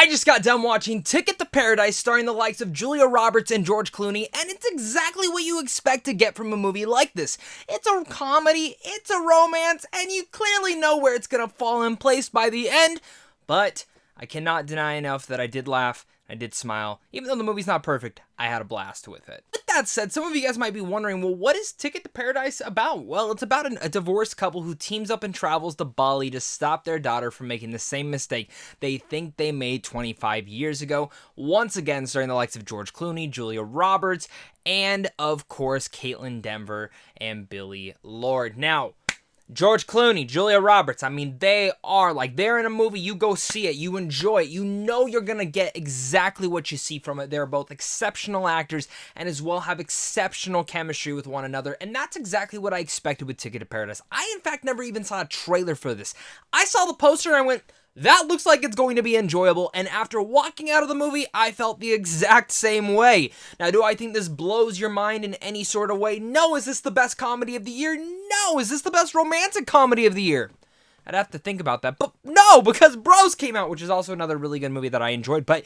I just got done watching Ticket to Paradise starring the likes of Julia Roberts and George Clooney, and it's exactly what you expect to get from a movie like this. It's a comedy, it's a romance, and you clearly know where it's gonna fall in place by the end, but I cannot deny enough that I did laugh, I did smile. Even though the movie's not perfect, I had a blast with it. With that said, some of you guys might be wondering, well, what is Ticket to Paradise about? Well, it's about a divorced couple who teams up and travels to Bali to stop their daughter from making the same mistake they think they made 25 years ago. Once again, starring the likes of George Clooney, Julia Roberts, and of course, Caitlin Denver and Billy Lord. Now, George Clooney, Julia Roberts, I mean, they're in a movie, you go see it, you enjoy it, you know you're gonna get exactly what you see from it. They're both exceptional actors and as well have exceptional chemistry with one another, and that's exactly what I expected with Ticket to Paradise. I, in fact, never even saw a trailer for this. I saw the poster and I went, that looks like it's going to be enjoyable, and after walking out of the movie, I felt the exact same way. Now, do I think this blows your mind in any sort of way? No. Is this the best comedy of the year? No. Is this the best romantic comedy of the year? I'd have to think about that, but no, because Bros came out, which is also another really good movie that I enjoyed, but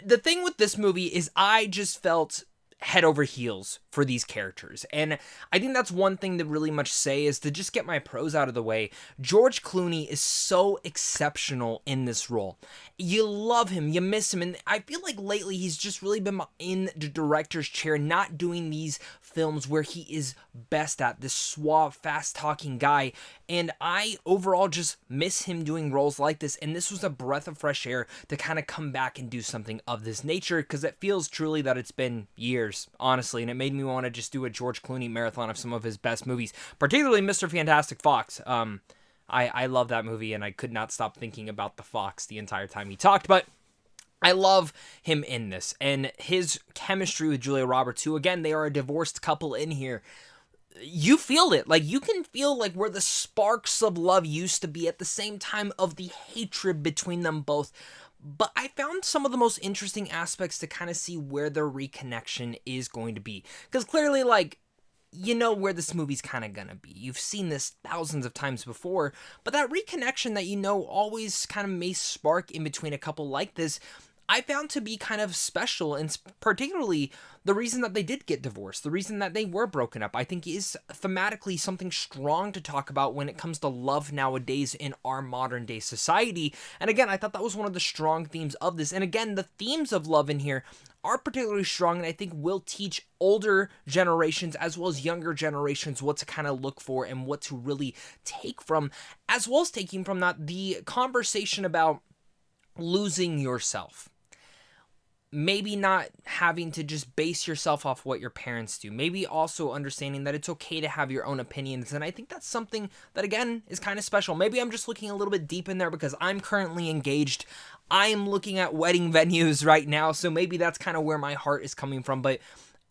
the thing with this movie is I just felt head over heels for these characters, and I think that's one thing to really much say is to just get my pros out of the way. George Clooney is so exceptional in this role. You love him, you miss him, and I feel like lately he's just really been in the director's chair, not doing these films where he is best at, this suave, fast-talking guy, and I overall just miss him doing roles like this, and this was a breath of fresh air to kind of come back and do something of this nature, because it feels truly that it's been years, honestly, and it made me want to just do a George Clooney marathon of some of his best movies, particularly Mr. Fantastic Fox. I love that movie, and I could not stop thinking about the fox the entire time he talked, but I love him in this, and his chemistry with Julia Roberts, who, again, they are a divorced couple in here. You feel it. Like, you can feel, like, where the sparks of love used to be at the same time of the hatred between them both. But I found some of the most interesting aspects to kind of see where their reconnection is going to be. Because clearly, like, you know where this movie's kind of gonna be. You've seen this thousands of times before, but that reconnection that you know always kind of may spark in between a couple like this, I found to be kind of special, and particularly the reason that they did get divorced, the reason that they were broken up, I think is thematically something strong to talk about when it comes to love nowadays in our modern day society. And again, I thought that was one of the strong themes of this. And again, the themes of love in here are particularly strong, and I think will teach older generations as well as younger generations what to kind of look for and what to really take from, as well as taking from that the conversation about losing yourself. Maybe not having to just base yourself off what your parents do. Maybe also understanding that it's okay to have your own opinions. And I think that's something that, again, is kind of special. Maybe I'm just looking a little bit deep in there because I'm currently engaged. I am looking at wedding venues right now. So maybe that's kind of where my heart is coming from. But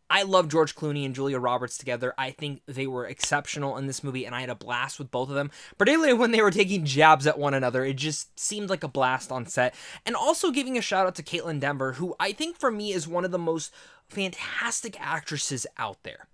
I love George Clooney and Julia Roberts together. I think they were exceptional in this movie, and I had a blast with both of them, particularly when they were taking jabs at one another. It just seemed like a blast on set. And also giving a shout out to Caitlin Denver, who I think for me is one of the most fantastic actresses out there.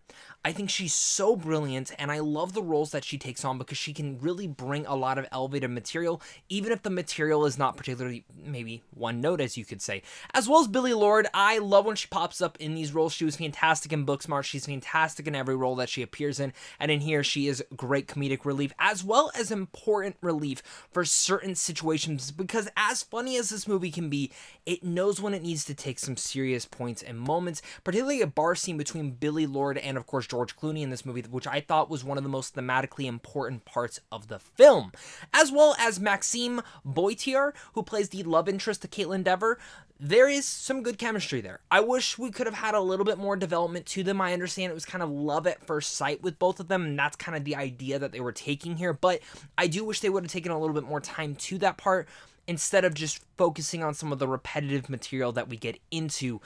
I think she's so brilliant, and I love the roles that she takes on because she can really bring a lot of elevated material, even if the material is not particularly maybe one note, as you could say. As well as Billy Lord, I love when she pops up in these roles. She was fantastic in Booksmart. She's fantastic in every role that she appears in, and in here she is great comedic relief, as well as important relief for certain situations, because as funny as this movie can be, it knows when it needs to take some serious points and moments, particularly a bar scene between Billy Lord and, of course, George Clooney in this movie, which I thought was one of the most thematically important parts of the film. As well as Maxime Boitier, who plays the love interest to Caitlin Denver. There is some good chemistry there. I wish we could have had a little bit more development to them. I understand it was kind of love at first sight with both of them, and that's kind of the idea that they were taking here, but I do wish they would have taken a little bit more time to that part instead of just focusing on some of the repetitive material that we get into,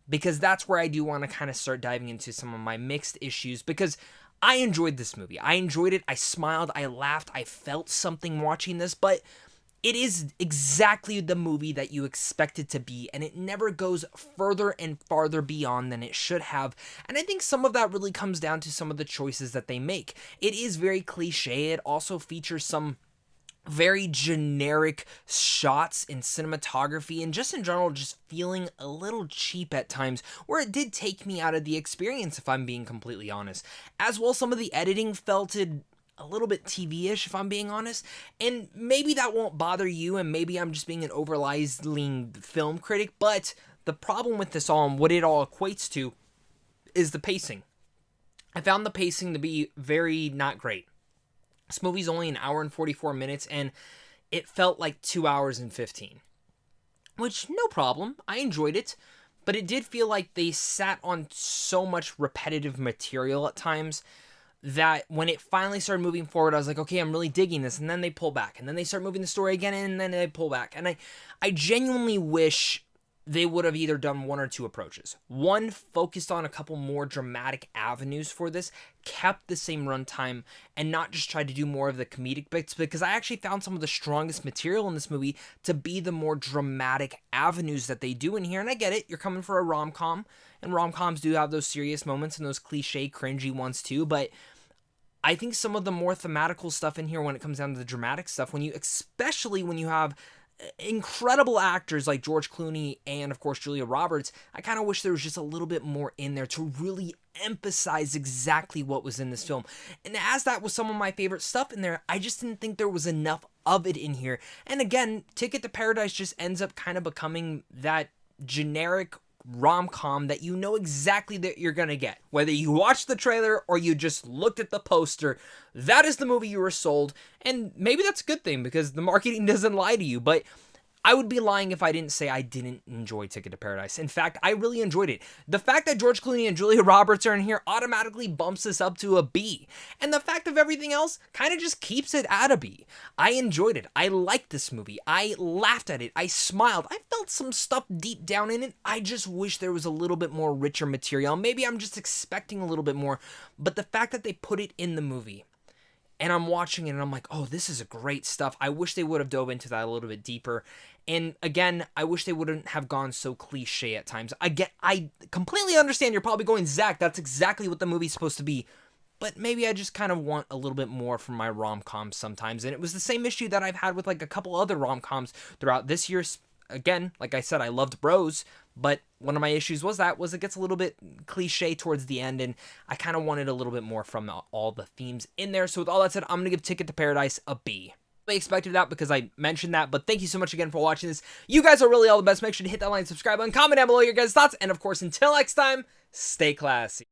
because that's where I do want to kind of start diving into some of my mixed issues, because I enjoyed this movie. I enjoyed it. I smiled. I laughed. I felt something watching this, but it is exactly the movie that you expect it to be, and it never goes further and farther beyond than it should have, and I think some of that really comes down to some of the choices that they make. It is very cliche. It also features some very generic shots in cinematography, and just in general just feeling a little cheap at times, where it did take me out of the experience, if I'm being completely honest. As well, some of the editing felt a little bit TV-ish, if I'm being honest, and maybe that won't bother you, and maybe I'm just being an overlying film critic, but the problem with this all and what it all equates to is the pacing. I found the pacing to be very not great. This movie's only an hour and 44 minutes, and it felt like 2 hours and 15. Which, no problem. I enjoyed it. But it did feel like they sat on so much repetitive material at times that when it finally started moving forward, I was like, okay, I'm really digging this. And then they pull back. And then they start moving the story again, and then they pull back. And I genuinely wish they would have either done one or two approaches. One, focused on a couple more dramatic avenues for this, kept the same runtime, and not just tried to do more of the comedic bits, because I actually found some of the strongest material in this movie to be the more dramatic avenues that they do in here. And I get it, you're coming for a rom-com, and rom-coms do have those serious moments and those cliche, cringy ones too, but I think some of the more thematical stuff in here when it comes down to the dramatic stuff, especially when you have incredible actors like George Clooney and, of course, Julia Roberts, I kind of wish there was just a little bit more in there to really emphasize exactly what was in this film. And as that was some of my favorite stuff in there, I just didn't think there was enough of it in here. And again, Ticket to Paradise just ends up kind of becoming that generic rom-com that you know exactly that you're gonna get. Whether you watched the trailer or you just looked at the poster, that is the movie you were sold, and maybe that's a good thing because the marketing doesn't lie to you, but I would be lying if I didn't say I didn't enjoy Ticket to Paradise. In fact, I really enjoyed it. The fact that George Clooney and Julia Roberts are in here automatically bumps this up to a B. And the fact of everything else kind of just keeps it at a B. I enjoyed it. I liked this movie. I laughed at it. I smiled. I felt some stuff deep down in it. I just wish there was a little bit more richer material. Maybe I'm just expecting a little bit more. But the fact that they put it in the movie, and I'm watching it and I'm like, oh, this is great stuff. I wish they would have dove into that a little bit deeper. And again, I wish they wouldn't have gone so cliche at times. I completely understand you're probably going, Zach, that's exactly what the movie's supposed to be. But maybe I just kind of want a little bit more from my rom-coms sometimes. And it was the same issue that I've had with like a couple other rom-coms throughout this year's. Again, like I said, I loved Bros, but one of my issues was it gets a little bit cliche towards the end, and I kind of wanted a little bit more from all the themes in there. So with all that said, I'm going to give Ticket to Paradise a B. I expected that because I mentioned that, but thank you so much again for watching this. You guys are really all the best. Make sure to hit that like and subscribe button, comment down below your guys' thoughts, and of course, until next time, stay classy.